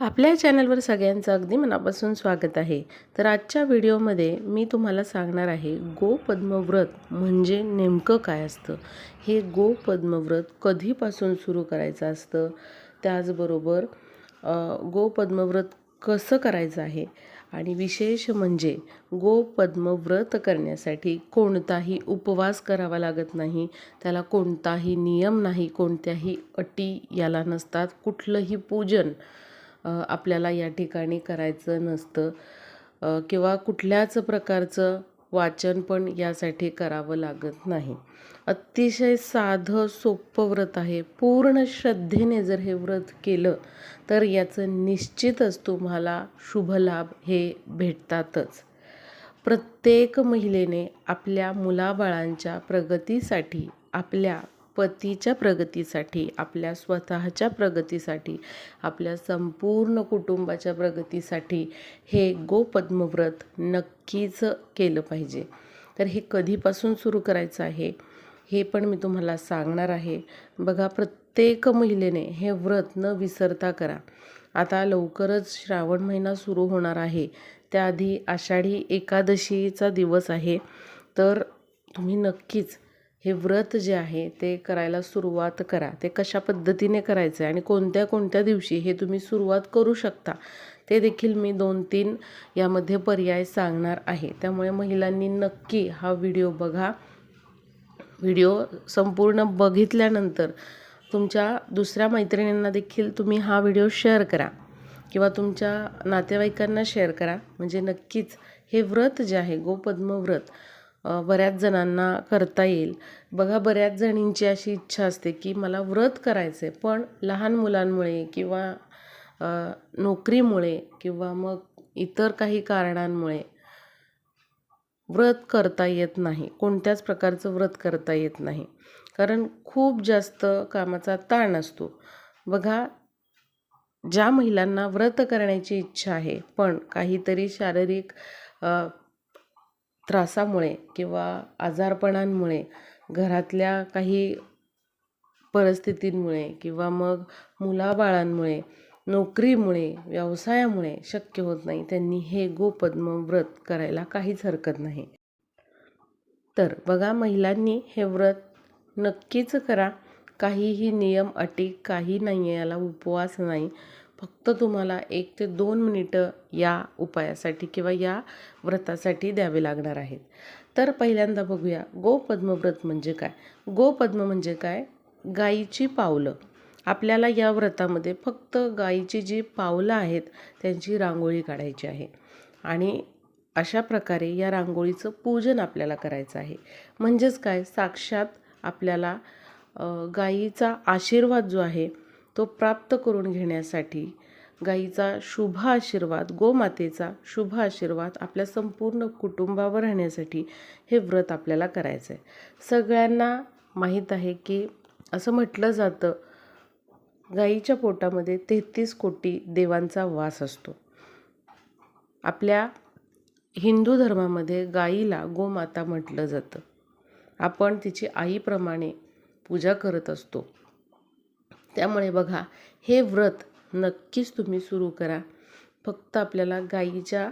आपल्या चॅनलवर सगळ्यांचं अगदी मनापासून स्वागत आहे। तर आजच्या व्हिडिओमध्ये मी तुम्हाला सांगणार आहे गोपद्मव्रत म्हणजे नेमकं काय असतं, हे गोपद्मव्रत कधीपासून सुरू करायचं असतं, त्याचबरोबर गोपद्मव्रत कसं करायचं आहे आणि विशेष म्हणजे गोपद्मव्रत करण्यासाठी कोणताही उपवास करावा लागत नाही, त्याला कोणताही नियम नाही, कोणत्याही अटी याला नसतात, कुठलंही पूजन आपल्याला या ठिकाणी करायचं नसतं किंवा कुठल्याच प्रकारचं वाचन पण यासाठी करावं लागत नाही। अतिशय साधं सोपं व्रत आहे। पूर्ण श्रद्धेने जर हे व्रत केलं तर याचं निश्चितच तुम्हाला शुभलाभ हे भेटतातच। प्रत्येक महिलेने आपल्या मुलाबाळांच्या प्रगतीसाठी, आपल्या पतीच्या प्रगतीसाठी, आपल्या स्वतःच्या प्रगतीसाठी, आपल्या संपूर्ण कुटुंबाच्या प्रगतीसाठी हे गोपद्मव्रत नक्कीच केलं पाहिजे। तर हे कधीपासून सुरू करायचं आहे हे पण मी तुम्हाला सांगणार आहे। बघा, प्रत्येक महिलेने हे व्रत न विसरता करा। आता लवकरच श्रावण महिना सुरू होणार आहे, त्याआधी आषाढी एकादशीचा दिवस आहे, तर तुम्ही नक्कीच हे व्रत जे आहे ते करायला सुरुवात करा। ते कशा पद्धतीने करायचं आहे आणि कोणत्या कोणत्या दिवशी हे तुम्ही सुरुवात करू शकता ते देखील मी 2-3 यामध्ये पर्याय सांगणार आहे। त्यामुळे महिलांनी नक्की हा व्हिडिओ बघा। व्हिडिओ संपूर्ण बघितल्यानंतर तुमच्या दुसऱ्या मैत्रिणींना देखील तुम्ही हा व्हिडिओ शेअर करा किंवा तुमच्या नातेवाईकांना शेअर करा, म्हणजे नक्कीच हे व्रत जे आहे गोपद्मव्रत बऱ्याच जणांना करता येईल। बघा, बऱ्याच जणींची अशी इच्छा असते की मला व्रत करायचं आहे, पण लहान मुलांमुळे किंवा नोकरीमुळे किंवा मग इतर काही कारणांमुळे व्रत करता येत नाही, कोणत्याच प्रकारचं व्रत करता येत नाही, कारण खूप जास्त कामाचा ताण असतो। बघा, ज्या महिलांना व्रत करण्याची इच्छा आहे पण काहीतरी शारीरिक त्रासामुळे किंवा आजारपणांमुळे, घरातल्या काही परिस्थितींमुळे किंवा मग मुलाबाळांमुळे, नोकरीमुळे, व्यवसायामुळे शक्य होत नाही, त्यांनी हे गोपद्मव्रत करायला काहीच हरकत नाही। तर बघा, महिलांनी हे व्रत नक्कीच करा। काहीही नियम अटी काही नाही आहे, याला उपवास नाही, फक्त तुम्हाला 1 ते 2 मिनिटं या उपायासाठी किंवा या व्रतासाठी द्यावे लागणार आहेत। तर पहिल्यांदा बघूया गोपद्मव्रत म्हणजे काय। गोपद्म म्हणजे काय? गायीची पावलं। आपल्याला या व्रतामध्ये फक्त गायीची जी पावलं आहेत त्यांची रांगोळी काढायची आहे आणि अशा प्रकारे या रांगोळीचं पूजन आपल्याला करायचं आहे। म्हणजेच काय, साक्षात आपल्याला गायीचा आशीर्वाद जो आहे तो प्राप्त करून घेण्यासाठी, गायीचा शुभ आशीर्वाद, गोमातेचा शुभ आशीर्वाद आपल्या संपूर्ण कुटुंबावर राहण्यासाठी हे व्रत आपल्याला करायचं आहे। सगळ्यांना माहीत आहे की असं म्हटलं जातं, गायीच्या पोटामध्ये 33 कोटी देवांचा वास असतो। आपल्या हिंदू धर्मामध्ये गायीला गोमाता म्हटलं जातं। आपण तिची आईप्रमाणे पूजा करत असतो। त्यामुळे बघा, हे व्रत नक्कीच तुम्ही सुरू करा। फक्त आपल्याला गायीच्या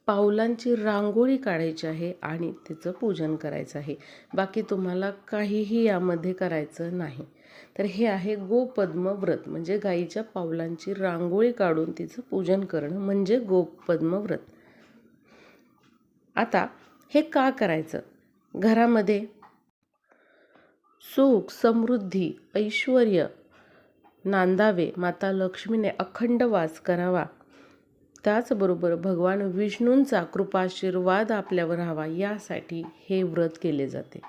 पावलांची रांगोळी काढायची आहे आणि तिचं पूजन करायचं आहे, बाकी तुम्हाला काहीही यामध्ये करायचं नाही। तर हे आहे गोपद्मव्रत, म्हणजे गायीच्या पावलांची रांगोळी काढून तिचं पूजन करणं म्हणजे गोपद्मव्रत। आता हे का करायचं? घरामध्ये सुख, समृद्धी, ऐश्वर्य नांदावे, माता लक्ष्मीने अखंड वास करावा, त्याचबरोबर भगवान विष्णूंचा कृपाशीर्वाद आपल्यावर राहावा, यासाठी हे व्रत केले जाते।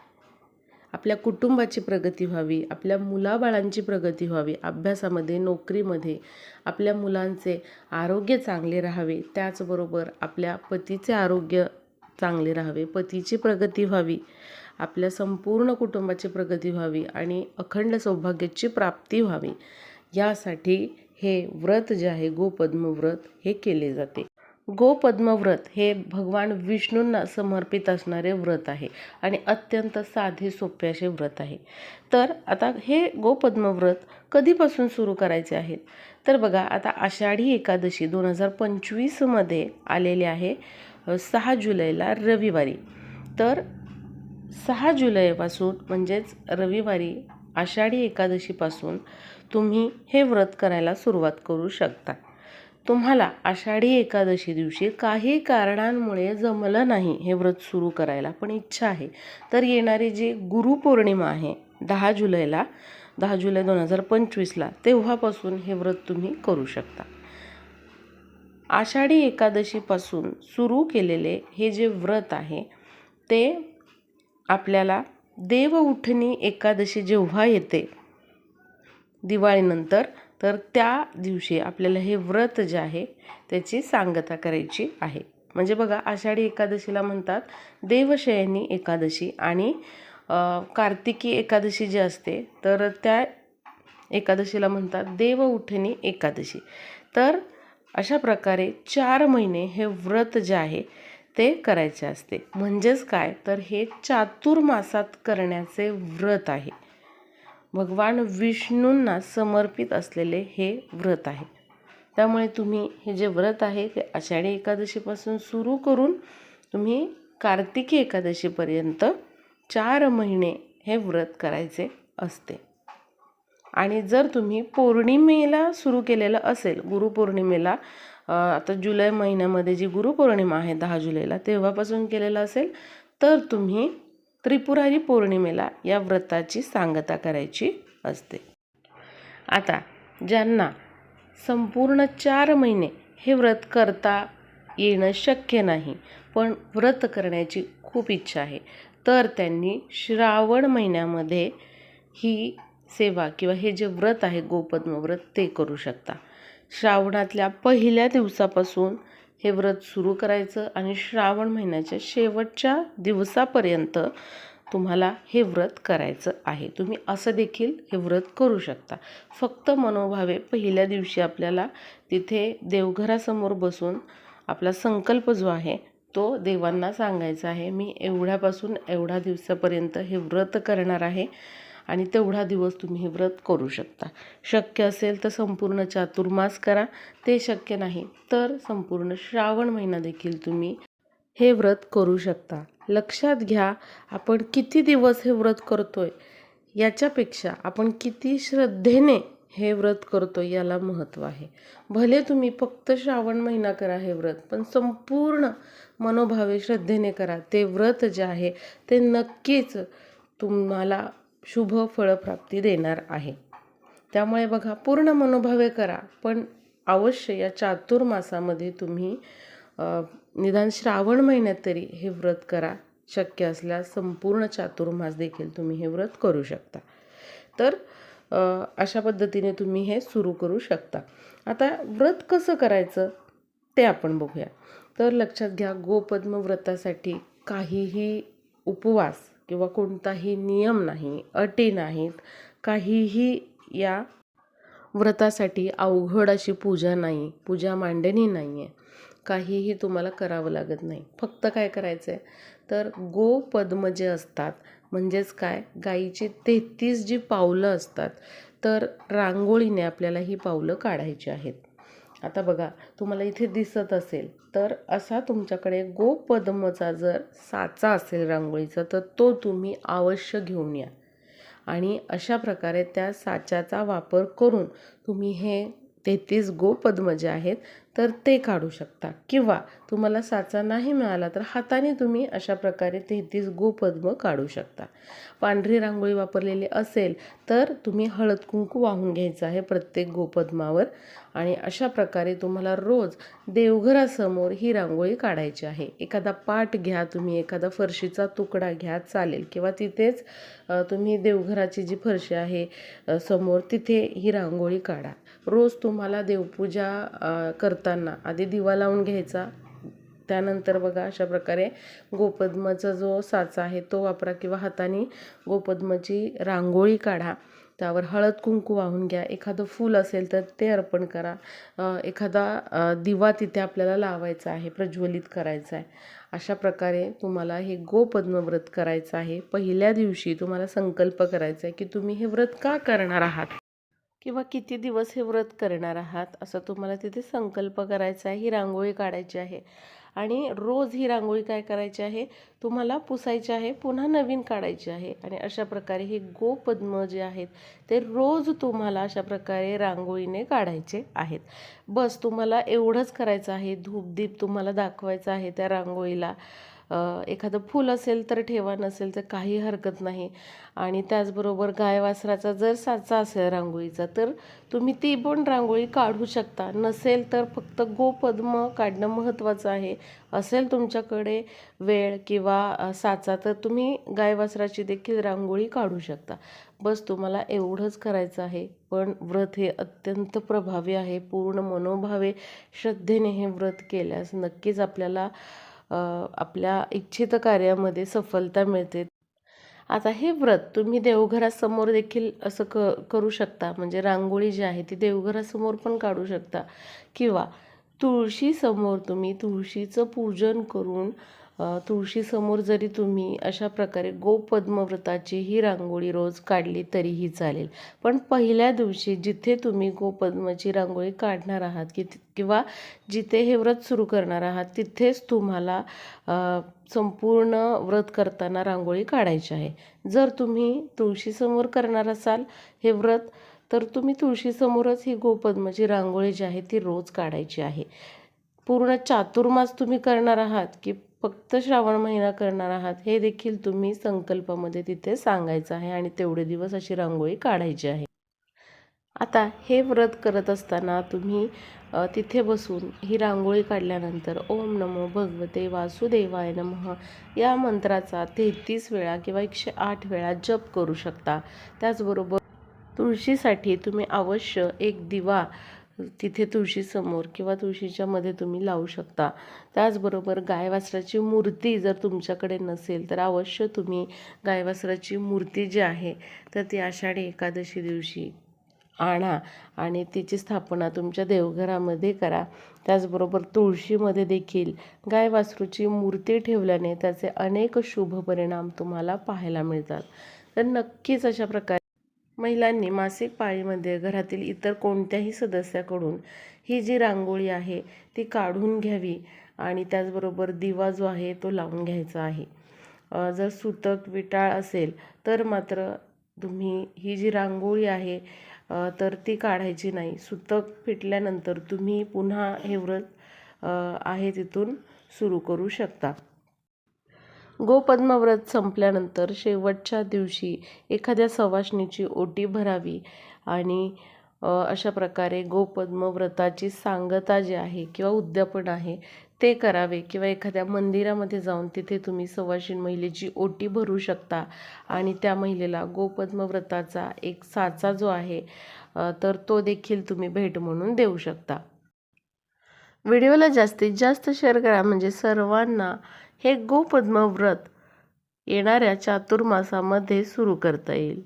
आपल्या कुटुंबाची प्रगती व्हावी, आपल्या मुलाबाळांची प्रगती व्हावी, अभ्यासामध्ये, नोकरीमध्ये आपल्या मुलांचे आरोग्य चांगले राहावे, त्याचबरोबर आपल्या पतीचे आरोग्य चांगले राहावे, पतीची प्रगती व्हावी, आपल्या संपूर्ण कुटुंबाची प्रगती व्हावी आणि अखंड सौभाग्याची प्राप्ती व्हावी, यासाठी हे व्रत जे आहे गोपद्मव्रत हे केले जाते। गोपद्म व्रत हे भगवान विष्णूंना समर्पित असणारे व्रत आहे आणि अत्यंत साधे सोपे असे व्रत आहे. तर आता हे गोपद्म व्रत कधीपासून सुरू करायचे आहेत? तर बघा, आता आषाढी एकादशी 2025मध्ये आलेली आहे 6 जुलैला रविवारी. तर 6 जुलैपासून म्हणजेच रविवारी आषाढी एकादशीपासून तुम्ही हे व्रत करायला सुरुवात करू शकता. तुम्हाला आषाढी एकादशी दिवशी काही कारणांमुळे जमलं नाही हे व्रत सुरू करायला, पण इच्छा आहे, तर येणारी जी गुरुपौर्णिमा आहे 10 जुलैला 10 जुलै 2025ला तेव्हापासून हे व्रत तुम्ही करू शकता. आषाढी एकादशीपासून सुरू केलेले हे जे व्रत आहे ते आपल्याला देवउठणी एकादशी जेव्हा येते दिवाळीनंतर, तर त्या दिवशी आपल्याला हे व्रत जे आहे त्याची सांगता करायची आहे. म्हणजे बघा, आषाढी एकादशीला म्हणतात देवशयनी एकादशी आणि कार्तिकी एकादशी जी असते तर त्या एकादशीला म्हणतात देवउठणी एकादशी. तर अशा प्रकारे 4 महिने हे व्रत जे आहे ते करायचे असते. म्हणजेच काय, तर हे चातुर्मासात करण्याचे व्रत आहे. भगवान विष्णूंना समर्पित असलेले हे व्रत आहे. त्यामुळे तुम्ही हे जे व्रत आहे ते आषाढी एकादशीपासून सुरू करून तुम्ही कार्तिकी एकादशीपर्यंत 4 महिने हे व्रत करायचे असते. आणि जर तुम्ही पौर्णिमेला सुरू केलेलं असेल, गुरुपौर्णिमेला, आता जुलै महिन्यामध्ये जी गुरुपौर्णिमा आहे 10 जुलैला तेव्हापासून केलेलं असेल, तर तुम्ही त्रिपुरारी पौर्णिमेला या व्रताची सांगता करायची असते. आता ज्यांना संपूर्ण 4 महिने हे व्रत करता येणं शक्य नाही, पण व्रत करण्याची खूप इच्छा आहे, तर त्यांनी श्रावण महिन्यामध्ये ही सेवा किंवा हे जे व्रत आहे गोपद्म व्रत ते करू शकता. श्रावणातल्या पहिल्या दिवसापासून हे व्रत सुरू करायचं आणि श्रावण महिन्याच्या शेवटच्या दिवसापर्यंत तुम्हाला हे व्रत करायचं आहे. तुम्ही असं देखील हे व्रत करू शकता. फक्त मनोभावे पहिल्या दिवशी आपल्याला तिथे देवघरासमोर बसून आपला संकल्प जो आहे तो देवांना सांगायचा आहे. मी एवढ्यापासून एवढ्या दिवसापर्यंत हे व्रत करणार आहे आणि तेवढा दिवस तुम्ही हे व्रत करू शकता. शक्य असेल तर संपूर्ण चातुर्मास करा, ते शक्य नाही तर संपूर्ण श्रावण महिना देखील तुम्ही हे व्रत करू शकता. लक्षात घ्या, आपण किती दिवस हे व्रत करतोय याच्यापेक्षा आपण किती श्रद्धेने हे व्रत करतोय याला महत्त्व आहे. भले तुम्ही फक्त श्रावण महिना करा हे व्रत, पण संपूर्ण मनोभावे श्रद्धेने करा. ते व्रत जे आहे ते नक्कीच तुम्हाला शुभ फळप्राप्ती देणार आहे. त्यामुळे बघा, पूर्ण मनोभावे करा, पण अवश्य या चातुर्मासामध्ये तुम्ही निदान श्रावण महिन्यात तरी हे व्रत करा. शक्य असल्यास संपूर्ण चातुर्मास देखील तुम्ही हे व्रत करू शकता. तर अशा पद्धतीने तुम्ही हे सुरू करू शकता. आता व्रत कसं करायचं ते आपण बघूया. तर लक्षात घ्या, गोपद्म व्रतासाठी काहीही उपवास किंवा कोणताही नियम नाही, अटी नाहीत, काहीही या व्रतासाठी अवघड अशी पूजा नाही, पूजा मांडणी नाही आहे, काहीही तुम्हाला करावं लागत नाही. फक्त काय करायचं आहे, तर गोपद्म जे असतात म्हणजेच काय, गाईची 33 जी पावलं असतात, तर रांगोळीने आपल्याला ही पावलं काढायची आहेत. आता बघा, तुम्हाला इथे दिसत असेल तर असा तुमच्याकडे गोपद्मचा जर साचा असेल रांगोळीचा, तर तो तुम्ही अवश्य घेऊन या आणि अशा प्रकारे त्या साच्याचा वापर करून तुम्ही हे 33 गोपद्म जे आहेत तर ते काढू शकता. किंवा तुम्हाला साचा नाही मिळाला तर हाताने तुम्ही अशा प्रकारे 33 गोपद्म काढू शकता. पांढरी रांगोळी वापरलेली असेल तर तुम्ही हळद कुंकू वाहून घ्यायचं आहे प्रत्येक गोपद्मावर आणि अशा प्रकारे तुम्हाला रोज देवघरासमोर ही रांगोळी काढायची आहे. एखादा पाट घ्या तुम्ही, एखादा फरशीचा तुकडा घ्या चालेल, किंवा तिथेच तुम्ही देवघराची जी फरशी आहे समोर तिथे ही रांगोळी काढा. रोज तुम्हाला देवपूजा करताना आधी दिवा लावून घ्यायचा, त्यानंतर बघा अशा प्रकारे गोपद्माचा जो साचा आहे तो वापरा किंवा हाताने गोपद्माची रांगोळी काढा त्यावर हळद कुंकू वाहून घ्या. एखादं फूल असेल तर ते अर्पण करा. एखादा दिवा तिथे आपल्याला लावायचा आहे, प्रज्वलित करायचा आहे. अशा प्रकारे तुम्हाला हे गोपद्मव्रत करायचं आहे. पहिल्या दिवशी तुम्हाला संकल्प करायचा आहे की तुम्ही हे व्रत का करणार आहात किंवा किती दिवस हे व्रत करणार आहात, असं तुम्हाला तिथे संकल्प करायचा आहे. ही रांगोळी काढायची आहे आणि रोज ही रांगोळी काय करायची आहे, तुम्हाला पुसायची आहे, पुन्हा नवीन काढायची आहे. आणि अशा प्रकारे हे गोपद्म जे आहेत ते रोज तुम्हाला अशा प्रकारे रांगोळीने काढायचे आहेत. बस तुम्हाला एवढंच करायचं आहे. धूपदीप तुम्हाला दाखवायचा आहे त्या रांगोळीला. एखादं फूल असेल तर ठेवा, नसेल तर काही हरकत नाही. आणि त्याचबरोबर गाय वासराचा जर साचा असेल रांगोळीचा तर तुम्ही ती पण रांगोळी काढू शकता. नसेल तर फक्त गोपद्म काढणं महत्त्वाचं आहे. असेल तुमच्याकडे वेळ किंवा साचा तर तुम्ही गाय वासराची देखील रांगोळी काढू शकता. बस तुम्हाला एवढंच करायचं आहे. पण व्रत हे अत्यंत प्रभावी आहे. पूर्ण मनोभावे श्रद्धेने हे व्रत केल्यास नक्कीच आपल्याला आपल्या इच्छित कार्यामध्ये सफलता मिळते. आता हे व्रत तुम्ही देवघरासमोर देखील असं करू शकता. म्हणजे रांगोळी जी आहे ती देवघरासमोर पण काढू शकता किंवा तुळशीसमोर तुम्ही तुळशीचं पूजन करून तुळशीसमोर जरी तुम्ही अशा प्रकारे गोपद्मव्रताची ही रांगोळी रोज काढली तरीही चालेल. पण पहिल्या दिवशी जिथे तुम्ही गोपद्माची रांगोळी काढणार आहात किंवा जिथे हे व्रत सुरू करणार आहात तिथेच तुम्हाला संपूर्ण व्रत करताना रांगोळी काढायची आहे. जर तुम्ही तुळशीसमोर करणार असाल हे व्रत तर तुम्ही तुळशीसमोरच ही गोपद्माची रांगोळी जी आहे ती रोज काढायची आहे. पूर्ण चातुर्मास तुम्ही करणार आहात की फक्त श्रावण महिना करणार आहात हे देखील तुम्ही संकल्पामध्ये तिथे सांगायचं आहे आणि तेवढे दिवस अशी रांगोळी काढायची आहे. आता हे व्रत करत असताना तुम्ही तिथे बसून ही रांगोळी काढल्यानंतर ओम नमो भगवते वासुदेवाय नमः या मंत्राचा 33 वेळा किंवा 108 वेळा जप करू शकता. त्याचबरोबर तुळशीसाठी तुम्ही अवश्य एक दिवा तिथे तुळशीसमोर किंवा तुळशीच्या मध्ये तुम्ही लावू शकता. त्याचबरोबर गायवासराची मूर्ती जर तुमच्याकडे नसेल तर अवश्य तुम्ही गायवासराची मूर्ती जी आहे तर ती आषाढी एकादशी दिवशी आणा आणि तिची स्थापना तुमच्या देवघरामध्ये करा. त्याचबरोबर तुळशीमध्ये देखील गाय वासरूची मूर्ती ठेवल्याने त्याचे अनेक शुभ परिणाम तुम्हाला पाहायला मिळतात. तर नक्कीच अशा प्रकारे महिलांनी मासिक पाळीमध्ये घरातील इतर कोणत्याही सदस्याकडून ही जी रांगोळी आहे ती काढून घ्यावी आणि त्याचबरोबर दिवा जो आहे तो लावून घ्यायचा आहे. जर सुतक विटाळ असेल तर मात्र तुम्ही ही जी रांगोळी आहे तर ती काढायची नाही. सुतक फिटल्यानंतर तुम्ही पुन्हा हे व्रत आहे तिथून सुरू करू शकता. गोपद्मव्रत संपल्यानंतर शेवटच्या दिवशी एखाद्या सवाष्णीची ओटी भरावी आणि अशा प्रकारे गोपद्मव्रताची सांगता जी आहे किंवा उद्यापन आहे ते करावे किंवा एखाद्या मंदिरामध्ये जाऊन तिथे तुम्ही सवाष्णी महिलेची ओटी भरू शकता आणि त्या महिलेला गोपद्मव्रताचा एक साचा जो आहे तर तो देखील तुम्ही भेट म्हणून देऊ शकता. व्हिडिओला जास्तीत जास्त शेअर करा म्हणजे सर्वांना हे गोपद्मव्रत येणाऱ्या चातुर्मासामध्ये सुरू करता येईल.